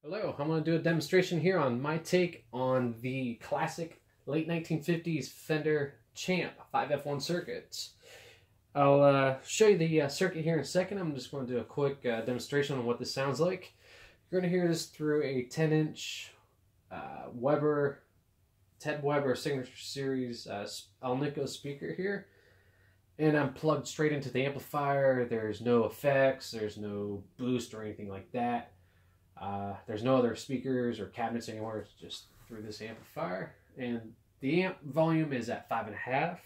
Hello, I'm going to do a demonstration here on my take on the classic late 1950s Fender Champ 5F1 circuits. I'll show you the circuit here in a second. I'm just going to do a quick demonstration on what this sounds like. You're going to hear this through a 10-inch Ted Weber Signature Series Alnico speaker here. And I'm plugged straight into the amplifier. There's no effects, there's no boost or anything like that. There's no other speakers or cabinets anywhere. It's just through this amplifier. And the amp volume is at 5.5. I'm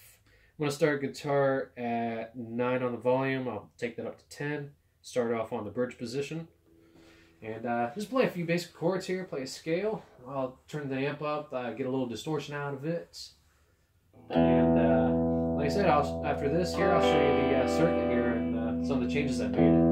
going to start guitar at 9 on the volume. I'll take that up to 10. Start off on the bridge position. And just play a few basic chords here. Play a scale. I'll turn the amp up, get a little distortion out of it. And like I said, after this here, I'll show you the circuit here and some of the changes I made.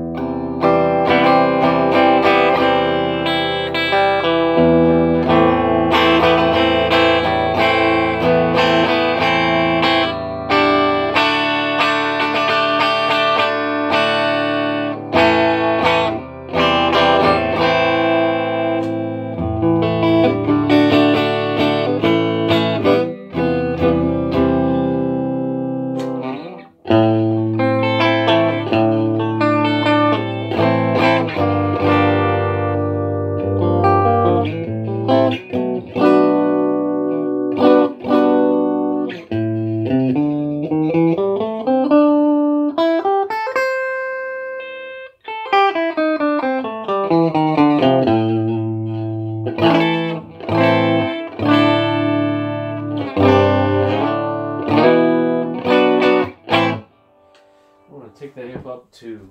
Take that amp up to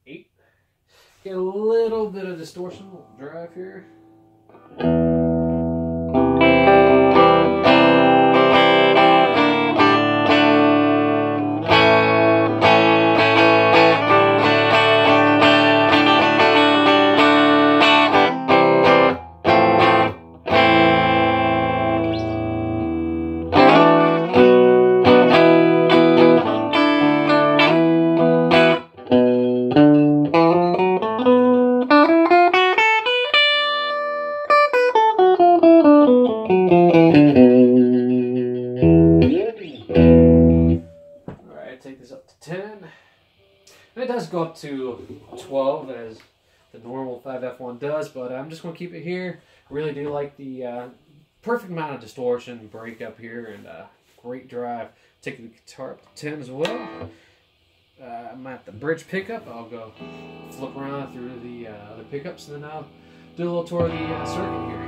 8. Get a little bit of distortion, drive here. Take this up to 10. And it does go up to 12 as the normal 5F1 does, but I'm just going to keep it here. I really do like the perfect amount of distortion, breakup here, and great drive. Take the guitar up to 10 as well. I'm at the bridge pickup. I'll go flip around through the other pickups, and then I'll do a little tour of the circuit here.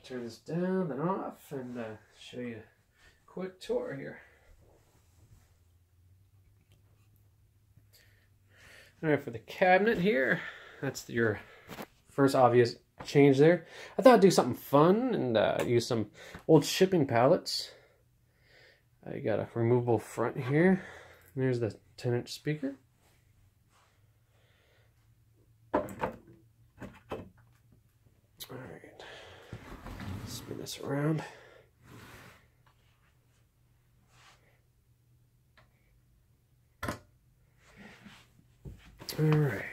Turn this down and off and show you a quick tour here. Alright, for the cabinet here, that's your first obvious change there. I thought I'd do something fun and use some old shipping pallets. You got a removable front here. And there's the 10-inch speaker. Alright. Spin this around. Alright.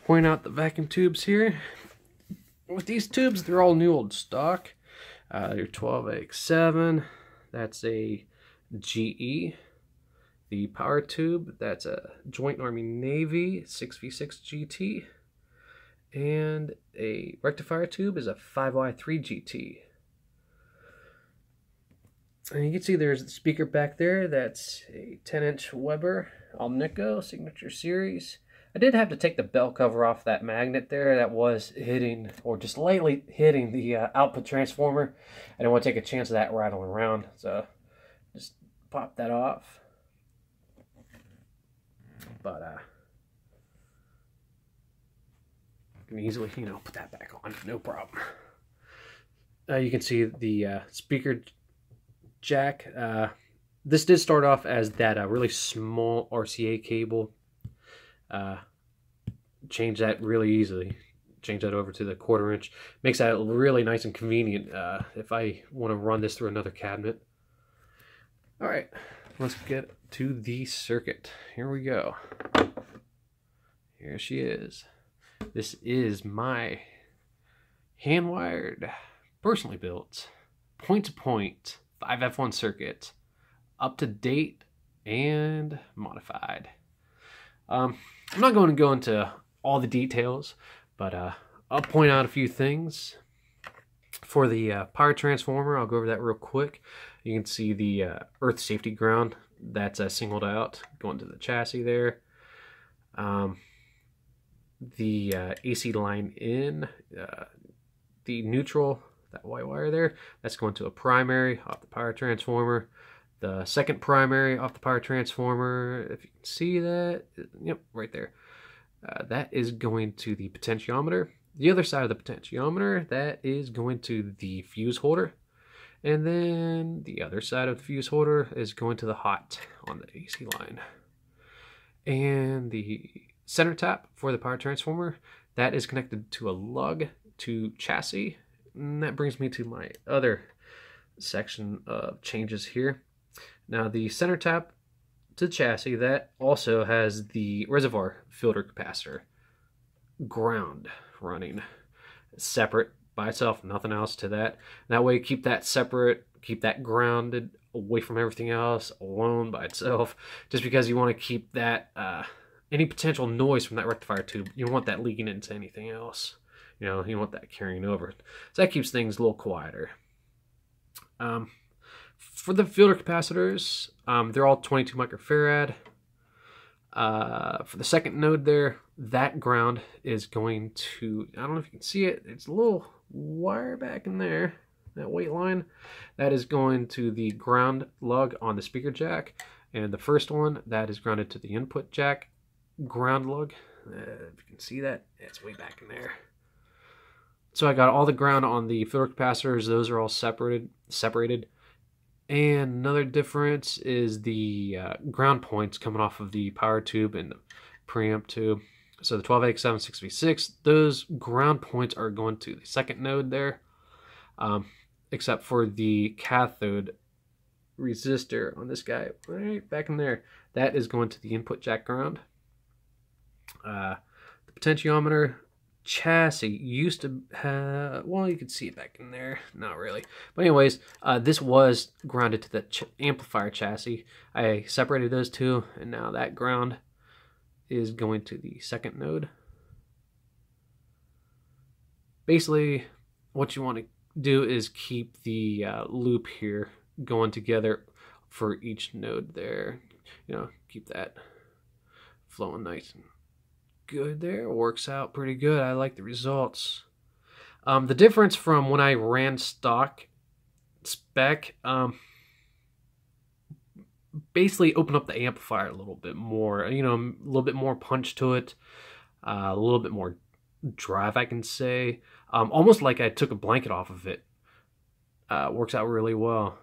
Point out the vacuum tubes here. With these tubes, they're all new old stock. Your 12AX7, that's a GE. The power tube, that's a Joint Army Navy 6v6 GT. And a rectifier tube is a 5Y3 GT. And you can see there's the speaker back there. That's a 10-inch Weber Alnico Signature Series I did have to take the belt cover off that magnet there that was hitting, or just lightly hitting, the output transformer. I didn't want to take a chance of that rattling around, so just pop that off. But I can easily, you know, put that back on, no problem. You can see the speaker jack. This did start off as that really small RCA cable. Change that really easily. Change that over to the 1/4 inch. Makes that really nice and convenient if I want to run this through another cabinet. All right, let's get to the circuit. Here we go. Here she is. This is my hand-wired, personally built, point-to-point 5F1 circuit, up to date and modified. I'm not going to go into all the details, but I'll point out a few things. For the power transformer, I'll go over that real quick. You can see the earth safety ground that's singled out going to the chassis there. The AC line in, the neutral, that white wire there, that's going to a primary off the power transformer. The second primary off the power transformer, if you can see that, yep, right there. That is going to the potentiometer. The other side of the potentiometer, that is going to the fuse holder. And then the other side of the fuse holder is going to the hot on the AC line. And the center tap for the power transformer, that is connected to a lug to chassis. And that brings me to my other section of changes here. Now the center tap to chassis, that also has the reservoir filter capacitor ground running separate by itself, nothing else to that. That way keep that separate, keep that grounded away from everything else, alone by itself, just because you want to keep that any potential noise from that rectifier tube, you don't want that leaking into anything else. You know, you want that carrying over. So that keeps things a little quieter. For the filter capacitors, they're all 22 microfarad. For the second node there, that ground is going to, I don't know if you can see it, it's a little wire back in there, that white line. That is going to the ground lug on the speaker jack. And the first one, that is grounded to the input jack ground lug. If you can see that, it's way back in there. So I got all the ground on the filter capacitors. Those are all separated. And another difference is the ground points coming off of the power tube and the preamp tube. So the 12AX76V6, those ground points are going to the second node there, except for the cathode resistor on this guy right back in there. That is going to the input jack ground. The potentiometer chassis used to have, well, you can see it back in there, not really, but anyways, this was grounded to the amplifier chassis. I separated those two, and now that ground is going to the second node. Basically what you want to do is keep the loop here going together for each node there, you know, keep that flowing nice and good there. Works out pretty good. I like the results. The difference from when I ran stock spec, basically open up the amplifier a little bit more, you know, a little bit more punch to it, a little bit more drive, I can say. Almost like I took a blanket off of it. Works out really well.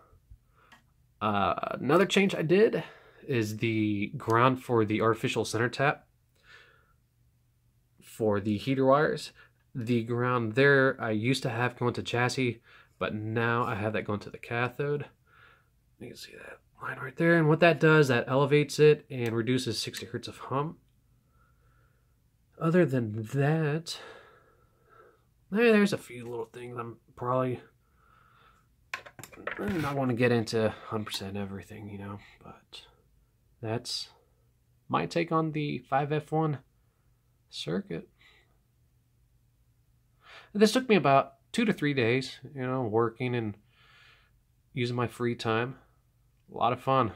Another change I did is the ground for the artificial center tap. For the heater wires, the ground there I used to have going to chassis, but now I have that going to the cathode. You can see that line right there, and what that does, that elevates it and reduces 60 hertz of hum. Other than that, there's a few little things I'm probably not going to get into 100% everything, you know, but that's my take on the 5F1 circuit. This took me about 2 to 3 days, you know, working and using my free time. A lot of fun.